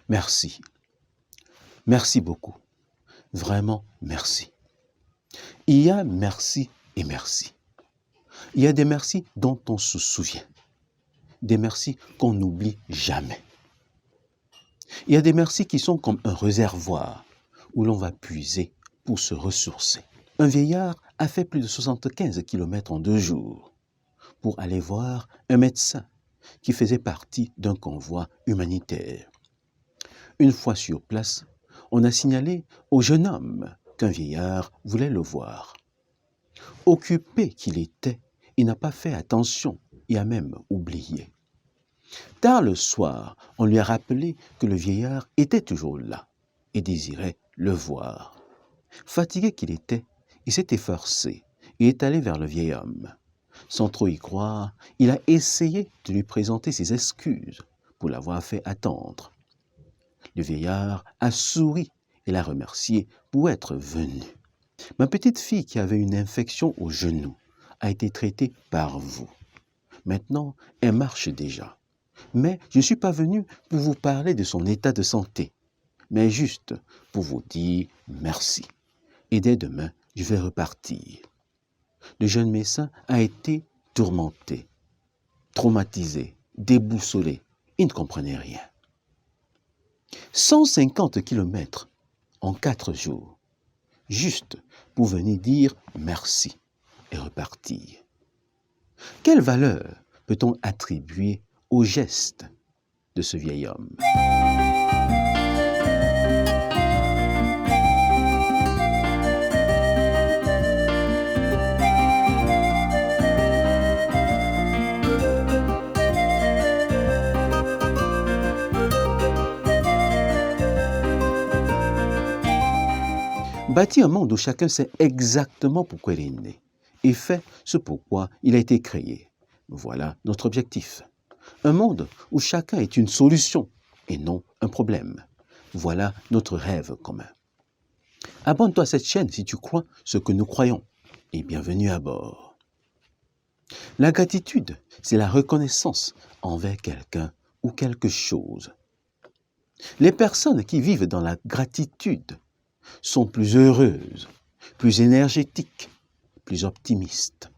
Merci. Merci beaucoup. Vraiment, merci. Il y a merci et merci. Il y a des merci dont on se souvient. Des merci qu'on n'oublie jamais. Il y a des merci qui sont comme un réservoir où l'on va puiser pour se ressourcer. Un vieillard a fait plus de 75 km en 2 jours pour aller voir un médecin qui faisait partie d'un convoi humanitaire. Une fois sur place, on a signalé au jeune homme qu'un vieillard voulait le voir. Occupé qu'il était, il n'a pas fait attention et a même oublié. Tard le soir, on lui a rappelé que le vieillard était toujours là et désirait le voir. Fatigué qu'il était, il s'est efforcé et est allé vers le vieil homme. Sans trop y croire, il a essayé de lui présenter ses excuses pour l'avoir fait attendre. Le vieillard a souri et l'a remercié pour être venu. Ma petite fille qui avait une infection au genou a été traitée par vous. Maintenant, elle marche déjà. Mais je ne suis pas venu pour vous parler de son état de santé, mais juste pour vous dire merci. Et dès demain, je vais repartir. Le jeune médecin a été tourmenté, traumatisé, déboussolé. Il ne comprenait rien. 150 km en 4 jours, juste pour venir dire merci et repartir. Quelle valeur peut-on attribuer au geste de ce vieil homme? Bâtir un monde où chacun sait exactement pourquoi il est né et fait ce pourquoi il a été créé. Voilà notre objectif. Un monde où chacun est une solution et non un problème. Voilà notre rêve commun. Abonne-toi à cette chaîne si tu crois ce que nous croyons et bienvenue à bord. La gratitude, c'est la reconnaissance envers quelqu'un ou quelque chose. Les personnes qui vivent dans la gratitude sont plus heureuses, plus énergétiques, plus optimistes.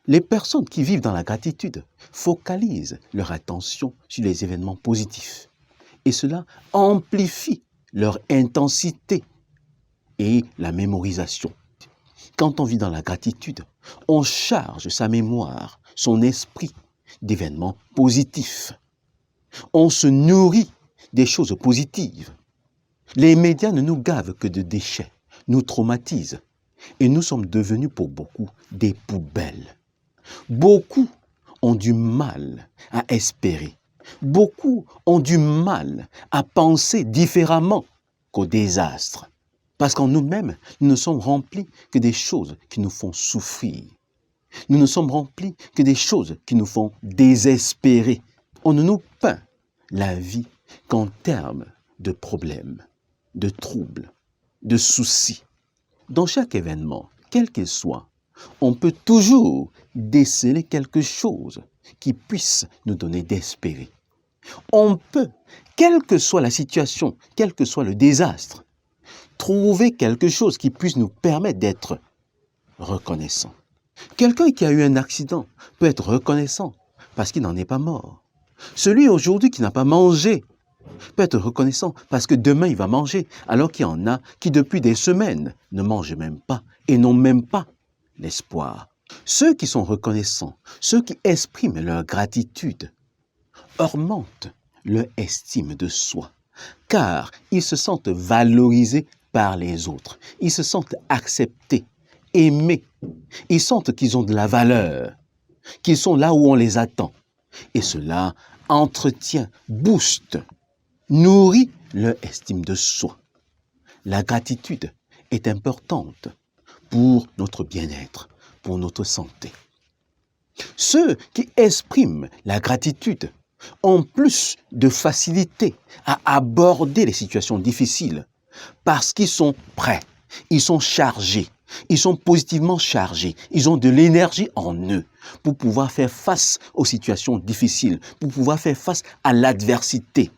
Les personnes qui vivent dans la gratitude focalisent leur attention sur les événements positifs et cela amplifie leur intensité et la mémorisation. Quand on vit dans la gratitude, on charge sa mémoire, son esprit d'événements positifs. On se nourrit des choses positives. Les médias ne nous gavent que de déchets, nous traumatisent et nous sommes devenus pour beaucoup des poubelles. Beaucoup ont du mal à espérer. Beaucoup ont du mal à penser différemment qu'au désastre. Parce qu'en nous-mêmes, nous ne sommes remplis que des choses qui nous font souffrir. Nous ne sommes remplis que des choses qui nous font désespérer. On ne nous peint la vie qu'en termes de problèmes, de troubles, de soucis. Dans chaque événement, quel qu'il soit, on peut toujours déceler quelque chose qui puisse nous donner d'espérer. On peut, quelle que soit la situation, quel que soit le désastre, trouver quelque chose qui puisse nous permettre d'être reconnaissant. Quelqu'un qui a eu un accident peut être reconnaissant parce qu'il n'en est pas mort. Celui aujourd'hui qui n'a pas mangé peut être reconnaissant parce que demain il va manger, alors qu'il y en a qui depuis des semaines ne mangent même pas et n'ont même pas l'espoir. Ceux qui sont reconnaissants, ceux qui expriment leur gratitude, augmentent leur estime de soi, car ils se sentent valorisés par les autres, ils se sentent acceptés, aimés, ils sentent qu'ils ont de la valeur, qu'ils sont là où on les attend. Et cela entretient, booste, nourrit leur estime de soi. La gratitude est importante pour notre bien-être, pour notre santé. Ceux qui expriment la gratitude ont plus de facilité à aborder les situations difficiles parce qu'ils sont prêts, ils sont chargés, ils sont positivement chargés, ils ont de l'énergie en eux pour pouvoir faire face aux situations difficiles, pour pouvoir faire face à l'adversité.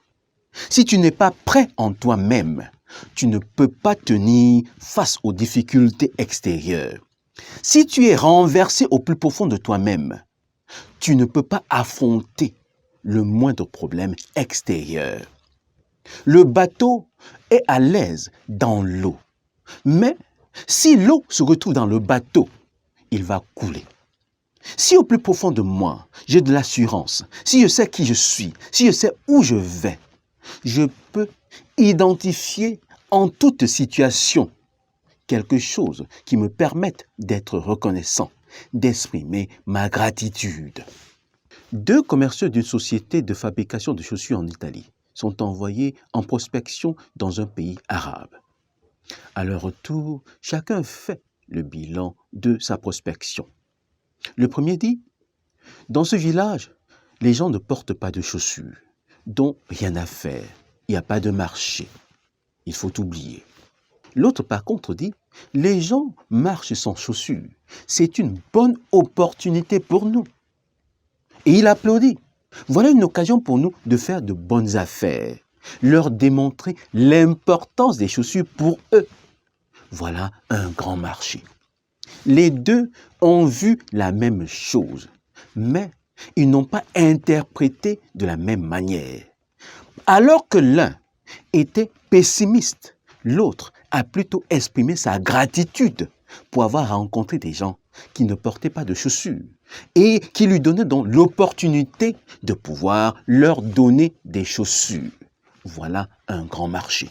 Si tu n'es pas prêt en toi-même, tu ne peux pas tenir face aux difficultés extérieures. Si tu es renversé au plus profond de toi-même, tu ne peux pas affronter le moindre problème extérieur. Le bateau est à l'aise dans l'eau, mais si l'eau se retrouve dans le bateau, il va couler. Si au plus profond de moi, j'ai de l'assurance, si je sais qui je suis, si je sais où je vais, je peux identifier en toute situation quelque chose qui me permette d'être reconnaissant, d'exprimer ma gratitude. 2 commerciaux d'une société de fabrication de chaussures en Italie sont envoyés en prospection dans un pays arabe. À leur retour, chacun fait le bilan de sa prospection. Le premier dit, dans ce village, les gens ne portent pas de chaussures, donc rien à faire, il n'y a pas de marché, il faut oublier. L'autre par contre dit, les gens marchent sans chaussures, c'est une bonne opportunité pour nous. Et il applaudit. Voilà une occasion pour nous de faire de bonnes affaires, leur démontrer l'importance des chaussures pour eux. Voilà un grand marché. Les deux ont vu la même chose, mais ils n'ont pas interprété de la même manière. Alors que l'un était pessimiste, l'autre a plutôt exprimé sa gratitude pour avoir rencontré des gens qui ne portaient pas de chaussures et qui lui donnaient donc l'opportunité de pouvoir leur donner des chaussures. Voilà un grand marché.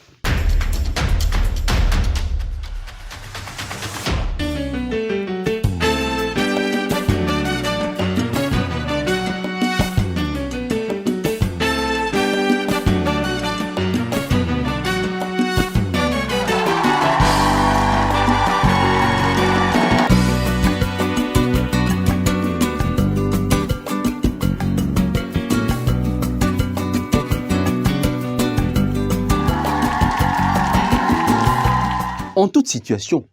En toute situation,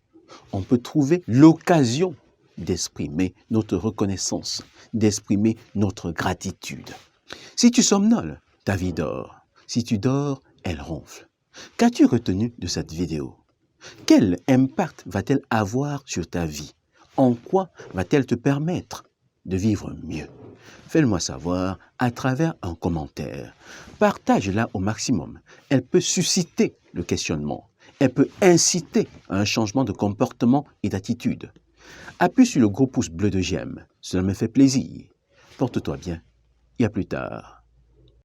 on peut trouver l'occasion d'exprimer notre reconnaissance, d'exprimer notre gratitude. Si tu somnoles, ta vie dort. Si tu dors, elle ronfle. Qu'as-tu retenu de cette vidéo? Quel impact va-t-elle avoir sur ta vie? En quoi va-t-elle te permettre de vivre mieux? Fais-le-moi savoir à travers un commentaire. Partage-la au maximum. Elle peut susciter le questionnement. Elle peut inciter à un changement de comportement et d'attitude. Appuie sur le gros pouce bleu de j'aime. Cela me fait plaisir. Porte-toi bien et à plus tard.